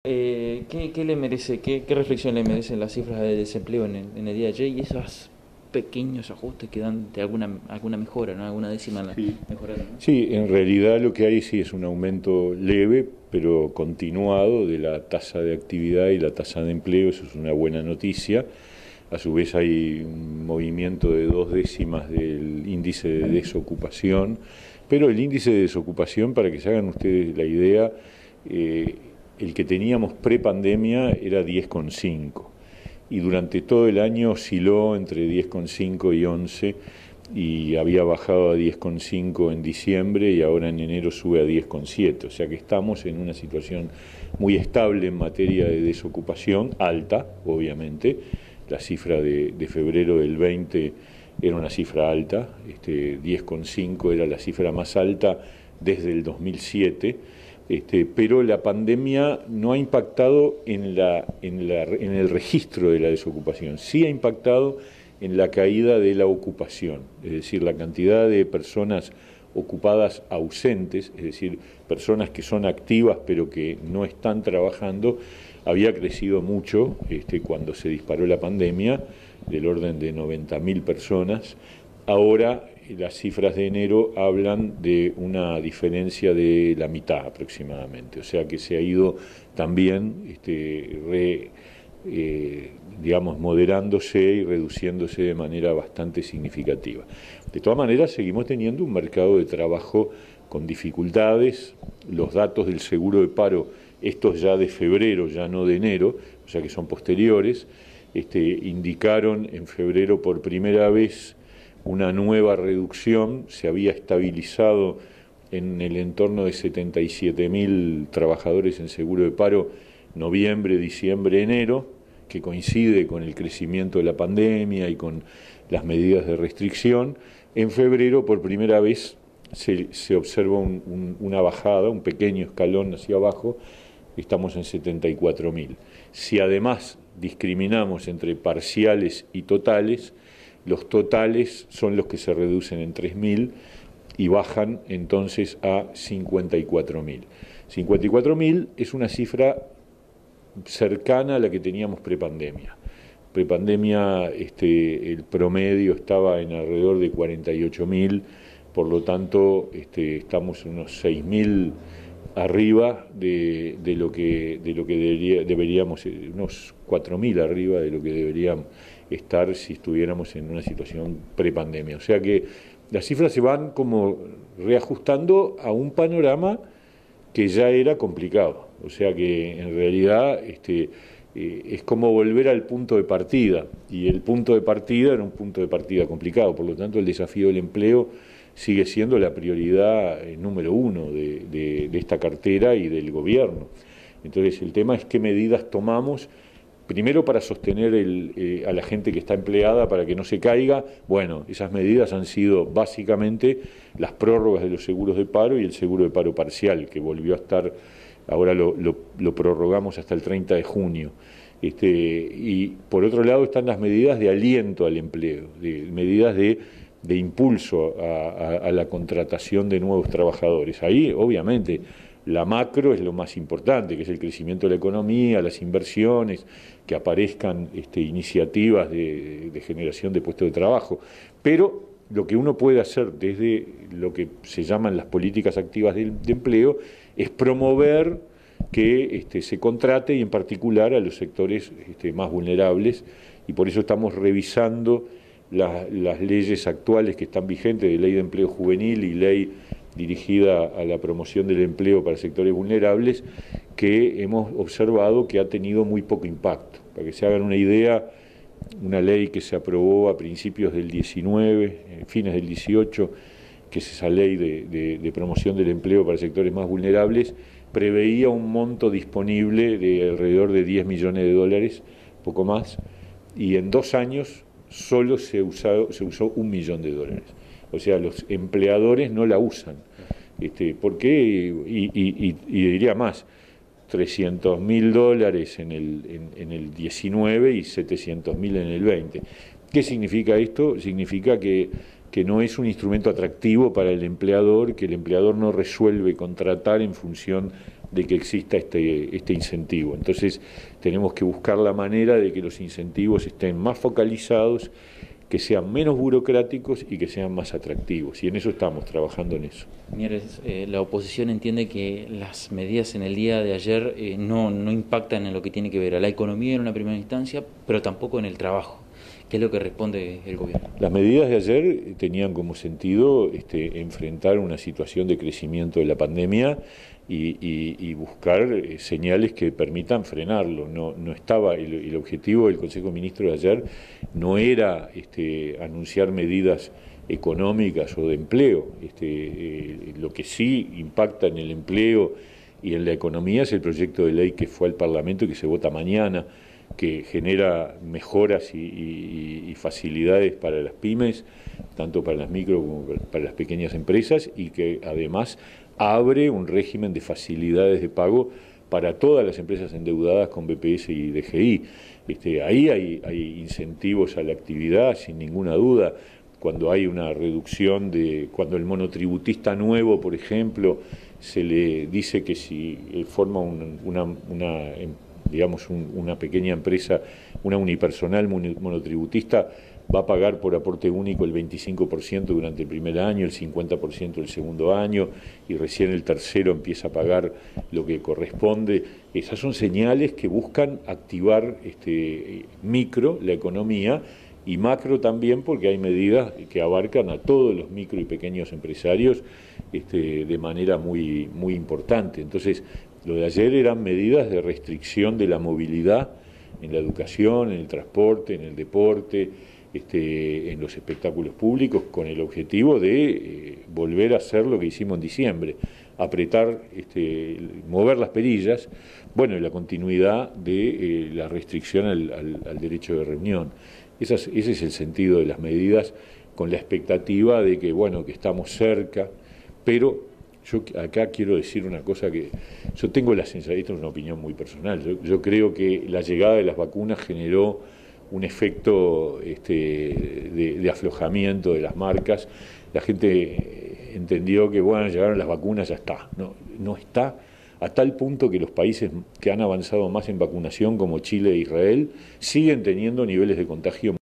¿Qué le merece, qué reflexión le merecen las cifras de desempleo en el día de ayer y esos pequeños ajustes que dan de alguna mejora, ¿no? Alguna décima en la Sí. mejora, ¿no? Sí, en realidad lo que hay sí es un aumento leve, pero continuado de la tasa de actividad y la tasa de empleo, eso es una buena noticia. A su vez hay un movimiento de 2 décimas del índice de desocupación, pero el índice de desocupación, para que se hagan ustedes la idea, eh, el que teníamos prepandemia era 10,5 y durante todo el año osciló entre 10,5 y 11 y había bajado a 10,5 en diciembre y ahora en enero sube a 10,7, o sea que estamos en una situación muy estable en materia de desocupación, alta, obviamente. La cifra de febrero del 20 era una cifra alta, 10,5 era la cifra más alta desde el 2007. Pero la pandemia no ha impactado en el registro de la desocupación, sí ha impactado en la caída de la ocupación, es decir, la cantidad de personas ocupadas ausentes, es decir, personas que son activas pero que no están trabajando, había crecido mucho cuando se disparó la pandemia, del orden de 90.000 personas. Ahora las cifras de enero hablan de una diferencia de la mitad aproximadamente, o sea que se ha ido también digamos, moderándose y reduciéndose de manera bastante significativa. De todas maneras, seguimos teniendo un mercado de trabajo con dificultades. Los datos del seguro de paro, estos ya de febrero, ya no de enero, o sea que son posteriores, indicaron en febrero por primera vez una nueva reducción, se había estabilizado en el entorno de 77.000 trabajadores en seguro de paro noviembre, diciembre, enero, que coincide con el crecimiento de la pandemia y con las medidas de restricción. En febrero, por primera vez, se observa una bajada, un pequeño escalón hacia abajo, estamos en 74.000. Si además discriminamos entre parciales y totales, los totales son los que se reducen en 3.000 y bajan entonces a 54.000. 54.000 es una cifra cercana a la que teníamos prepandemia. Prepandemia el promedio estaba en alrededor de 48.000, por lo tanto estamos unos 6.000 arriba de lo que deberíamos, unos 4.000 arriba de lo que deberíamos estar si estuviéramos en una situación prepandemia. O sea que las cifras se van como reajustando a un panorama que ya era complicado. O sea que en realidad es como volver al punto de partida, y el punto de partida era un punto de partida complicado, por lo tanto el desafío del empleo sigue siendo la prioridad número uno de esta cartera y del gobierno. Entonces el tema es qué medidas tomamos, primero para sostener a la gente que está empleada para que no se caiga. Bueno, esas medidas han sido básicamente las prórrogas de los seguros de paro y el seguro de paro parcial, que volvió a estar, ahora lo prorrogamos hasta el 30 de junio. Y por otro lado están las medidas de aliento al empleo, medidas de impulso a la contratación de nuevos trabajadores. Ahí, obviamente, la macro es lo más importante, que es el crecimiento de la economía, las inversiones, que aparezcan iniciativas de generación de puestos de trabajo. Pero lo que uno puede hacer desde lo que se llaman las políticas activas de empleo es promover que se contrate, y en particular a los sectores más vulnerables, y por eso estamos revisando las leyes actuales que están vigentes, de ley de empleo juvenil y ley dirigida a la promoción del empleo para sectores vulnerables, que hemos observado que ha tenido muy poco impacto. Para que se hagan una idea, una ley que se aprobó a principios del 19, fines del 18, que es esa ley de promoción del empleo para sectores más vulnerables, preveía un monto disponible de alrededor de 10 millones de dólares, poco más, y en 2 años solo se usó 1 millón de dólares. O sea, los empleadores no la usan. ¿Por qué? Y diría más, 300.000 dólares en el 19 y 700.000 en el 20. ¿Qué significa esto? Significa que no es un instrumento atractivo para el empleador, que el empleador no resuelve contratar en función de que exista este incentivo. Entonces tenemos que buscar la manera de que los incentivos estén más focalizados, que sean menos burocráticos y que sean más atractivos. Y en eso estamos trabajando en eso. Mieres, la oposición entiende que las medidas en el día de ayer no impactan en lo que tiene que ver a la economía en una primera instancia, pero tampoco en el trabajo. ¿Qué es lo que responde el gobierno? Las medidas de ayer tenían como sentido enfrentar una situación de crecimiento de la pandemia y buscar señales que permitan frenarlo. No estaba el objetivo del Consejo de Ministros de ayer no era anunciar medidas económicas o de empleo. Lo que sí impacta en el empleo y en la economía es el proyecto de ley que fue al Parlamento y que se vota mañana, que genera mejoras y facilidades para las pymes, tanto para las micro como para las pequeñas empresas, y que además abre un régimen de facilidades de pago para todas las empresas endeudadas con BPS y DGI. Ahí hay incentivos a la actividad, sin ninguna duda. Cuando hay una reducción cuando el monotributista nuevo, por ejemplo, se le dice que si forma una pequeña empresa, una unipersonal monotributista, va a pagar por aporte único el 25% durante el primer año, el 50% el segundo año, y recién el tercero empieza a pagar lo que corresponde. Esas son señales que buscan activar micro, la economía, y macro también, porque hay medidas que abarcan a todos los micro y pequeños empresarios de manera muy, muy importante. Entonces, lo de ayer eran medidas de restricción de la movilidad en la educación, en el transporte, en el deporte, en los espectáculos públicos, con el objetivo de volver a hacer lo que hicimos en diciembre, apretar, mover las perillas, bueno, y la continuidad de la restricción al derecho de reunión. Ese es el sentido de las medidas, con la expectativa de que, bueno, que estamos cerca, pero yo acá quiero decir una cosa que yo tengo la sensación, esto es una opinión muy personal, yo creo que la llegada de las vacunas generó un efecto de aflojamiento de las marcas. La gente entendió que, bueno, llegaron las vacunas, ya está. No está, a tal punto que los países que han avanzado más en vacunación, como Chile e Israel, siguen teniendo niveles de contagio